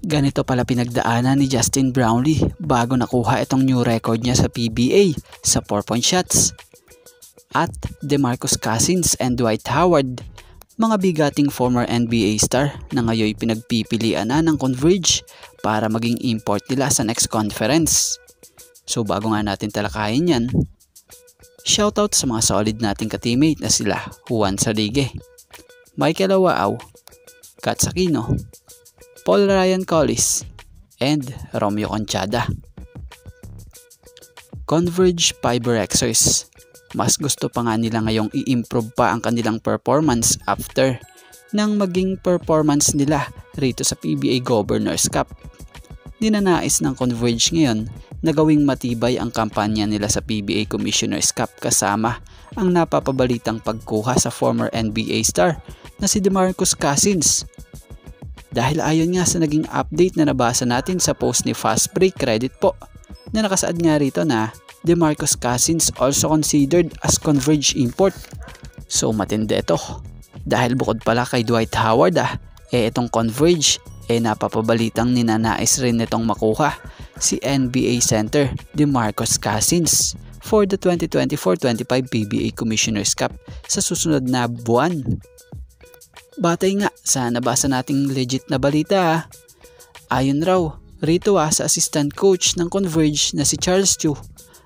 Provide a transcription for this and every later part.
Ganito pala pinagdaanan ni Justin Brownlee bago nakuha itong new record niya sa PBA sa 4-point shots. At DeMarcus Cousins and Dwight Howard, mga bigating former NBA star na ngayon pinagpipilian na ng Converge para maging import nila sa next conference. So bago nga natin talakayin yan, shoutout sa mga solid nating ka-teammate na sila Juan Saligue, Michael Awao, Kat Sakino, Paul Ryan Collis, and Romeo Conchada. Converge Fiberxers, mas gusto pa nga nila ngayong i-improve pa ang kanilang performance after nang maging performance nila rito sa PBA Governors Cup. Ninanais ng Converge ngayon na gawing matibay ang kampanya nila sa PBA Commissioner's Cup kasama ang napapabalitang pagkuha sa former NBA star na si DeMarcus Cousins. Dahil ayon nga sa naging update na nabasa natin sa post ni Fast Break Credit po na nakasaad nga rito na DeMarcus Cousins also considered as Converge import. So matindi ito. Dahil bukod pala kay Dwight Howard itong Converge napapabalitang ninanais rin nitong makuha si NBA center DeMarcus Cousins for the 2024-25 PBA Commissioner's Cup sa susunod na buwan. Batay nga sa nabasa nating legit na balita, ayon raw rito sa assistant coach ng Converge na si Charles Chu,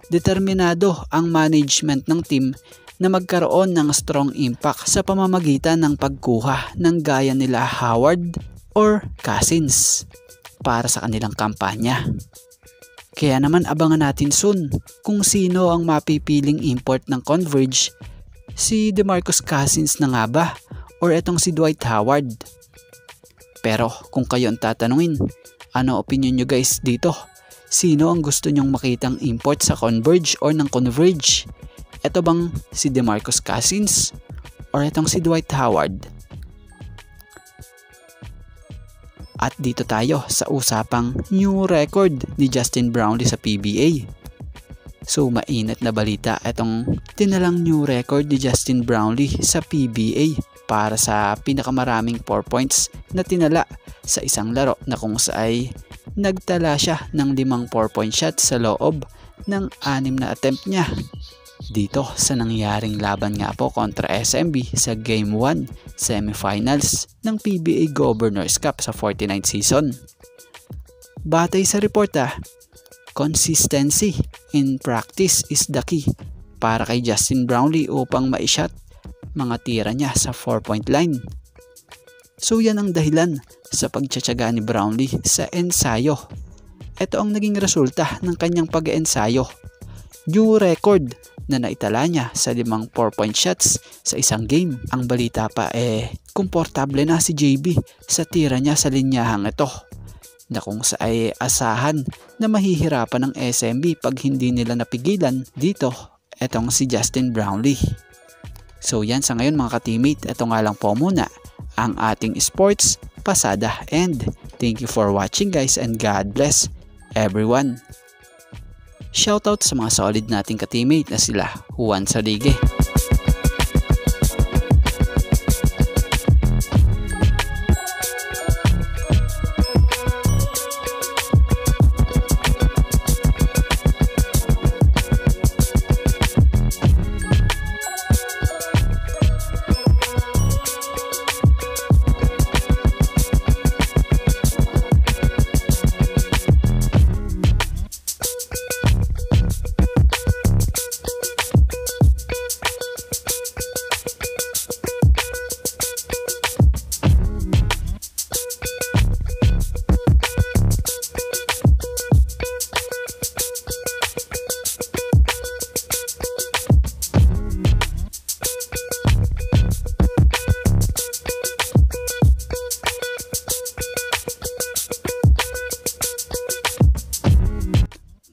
determinado ang management ng team na magkaroon ng strong impact sa pamamagitan ng pagkuha ng gaya nila Howard or Cousins para sa kanilang kampanya. Kaya naman abangan natin soon kung sino ang mapipiling import ng Converge, si DeMarcus Cousins na nga ba or etong si Dwight Howard. Pero kung kayo ang tatanungin, ano opinion nyo guys dito? Sino ang gusto nyong makitang import sa Converge or ng Converge? Ito bang si DeMarcus Cousins or etong si Dwight Howard? At dito tayo sa usapang new record ni Justin Brownlee sa PBA. So mainit na balita itong tinalang new record ni Justin Brownlee sa PBA para sa pinakamaraming 4 points na tinala sa isang laro na kung saan nagtala siya ng 5 4-point shots sa loob ng 6 na attempt niya dito sa nangyaring laban nga po kontra SMB sa Game 1 semifinals ng PBA Governors Cup sa 49th season. Batay sa report consistency in practice is the key para kay Justin Brownlee upang ma-shot mga tira niya sa 4-point line. So yan ang dahilan sa pagtsatsaga ni Brownlee sa ensayo. Ito ang naging resulta ng kanyang pag-ensayo. New record na naitala niya sa 5 4-point shots sa isang game. Ang balita pa komportable na si JB sa tira niya sa linyahang ito, na kung sa asahan na mahihirapan ng SMB pag hindi nila napigilan dito etong si Justin Brownlee. So yan sa ngayon mga ka-teammate, ito nga lang po muna ang ating sports pasada, and thank you for watching guys, and God bless everyone. Shoutout sa mga solid nating ka-teammate na sila Juan Saligue,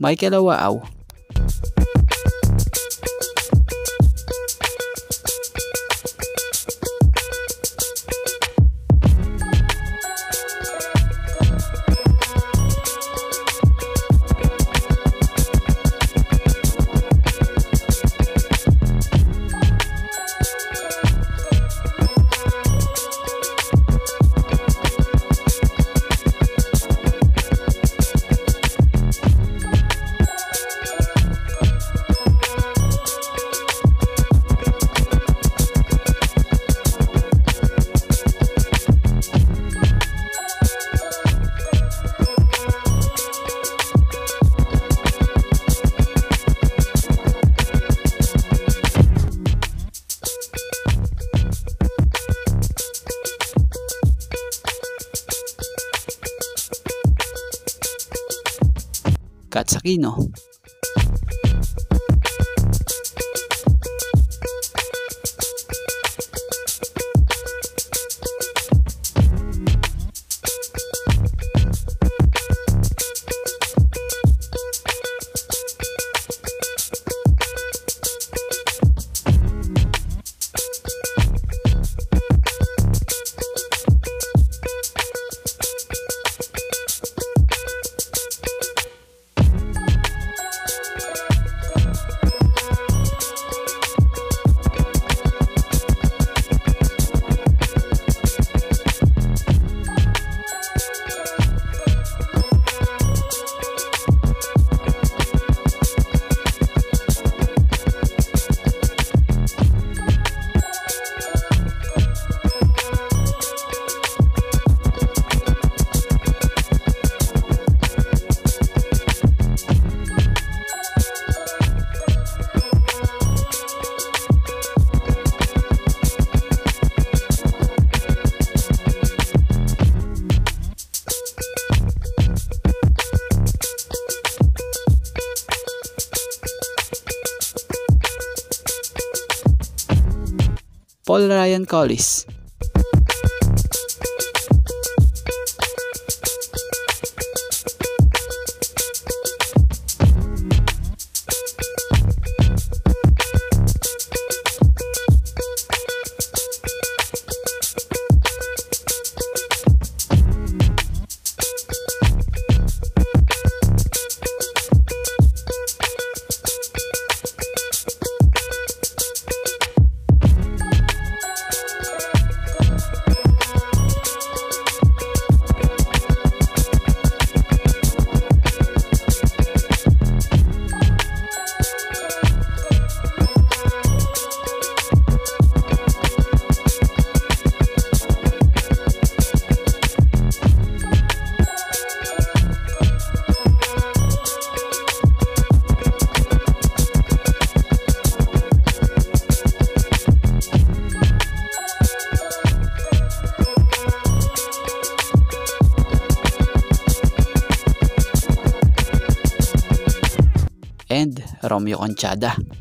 Michael Awao, Katz Aquino. Paul Ryan Collis. And Romeo Conchada.